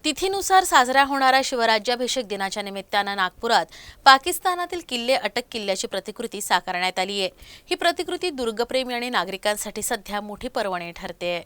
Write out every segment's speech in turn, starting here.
तिथीनुसार साजरा होणाऱ्या शिवराज्याभिषेक दिनाच्या निमित्तानं नागपुरात पाकिस्तानातील किल्ले अटक किल्ल्याची प्रतिकृती साकारण्यात आली आहे। ही प्रतिकृती दुर्गप्रेमी आणि नागरिकांसाठी सध्या मोठी पर्वणी ठरते।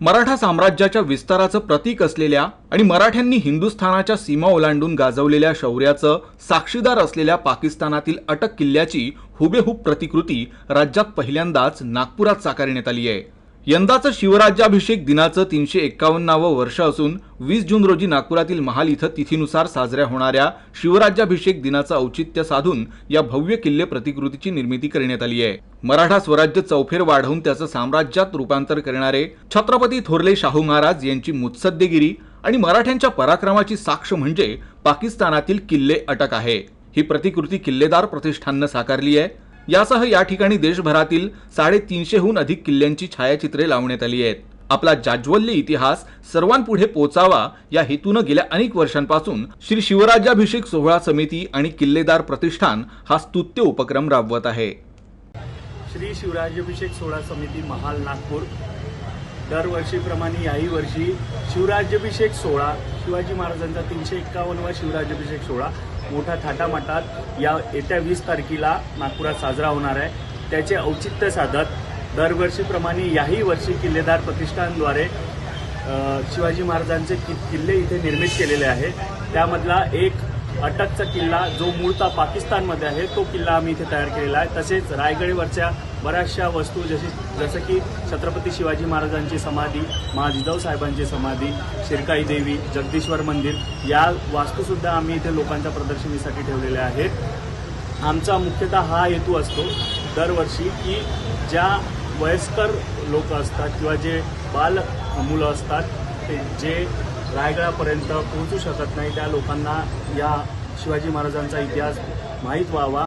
मराठा साम्राज्याच्या विस्ताराचं प्रतीक असलेल्या आणि मराठ्यांनी हिंदुस्थानाच्या सीमा ओलांडून गाजवलेल्या शौर्याचं साक्षीदार असलेल्या पाकिस्तानातील अटक किल्ल्याची हुबेहूब प्रतिकृती राज्यात पहिल्यांदाच नागपुरात साकारण्यात आली आहे। यंदाचं शिवराज्याभिषेक दिनाचं 351वं वर्ष असून 20 जून रोजी नागपुरातील महाल इथं तिथीनुसार साजऱ्या होणाऱ्या शिवराज्याभिषेक दिनाचं औचित्य साधून या भव्य किल्ले प्रतिकृतीची निर्मिती करण्यात आली आहे। मराठा स्वराज्य चौफेर वाढवून त्याचं साम्राज्यात रूपांतर करणारे छत्रपती थोरले शाहू महाराज यांची मुत्सद्देगिरी आणि मराठ्यांच्या पराक्रमाची साक्ष म्हणजे पाकिस्तानातील किल्ले अटक आहे। ही प्रतिकृती किल्लेदार प्रतिष्ठाननं साकारली आहे। यासह या ठिकाणी देशभरातील 350हून अधिक किल्ल्यांची छायाचित्रे लावण्यात आली आहेत। आपला जाज्वल्य इतिहास सर्वांपुढे पोचावा या हेतूने गेल्या अनेक वर्षांपासून श्री शिवराज्याभिषेक सोहळा समिती आणि किल्लेदार प्रतिष्ठान हा स्तुत्य उपक्रम राबवत आहे। श्री शिवराज्याभिषेक सोहळा समिती महाल नागपूर दरवर्षीप्रमाणे याही वर्षी शिवराज्याभिषेक सोहळा शिवाजी महाराजांचा 351वा शिवराज्याभिषेक सोहळा मोठ्या थाटामाटात या येत्या 20 तारखेला नागपुरात साजरा होणार आहे। त्याचे औचित्य साधत दरवर्षीप्रमाणे याही वर्षी किल्लेदार प्रतिष्ठानद्वारे शिवाजी महाराजांचे किल्ले इथे निर्मित केलेले आहे। त्यामधला एक अटकचा किल्ला जो मूळतः पाकिस्तानमध्ये आहे तो किल्ला आम्ही इथे तयार केलेला आहे। तसेच रायगडवरच्या बऱ्याचशा वस्तू जसं की छत्रपती शिवाजी महाराजांची समाधी, जिजाऊ साहेबांची समाधी, शिरकाई देवी, जगदीश्वर मंदिर या वास्तूसुद्धा आम्ही इथे लोकांच्या प्रदर्शनीसाठी ठेवलेल्या आहेत। आमचा मुख्यतः हा हेतू असतो दरवर्षी की ज्या वयस्कर लोक असतात किंवा जे बाल मुलं असतात ते जे रायगडापर्यंत पोहोचू शकत नाही त्या लोकांना या शिवाजी महाराजांचा इतिहास माहीत व्हावा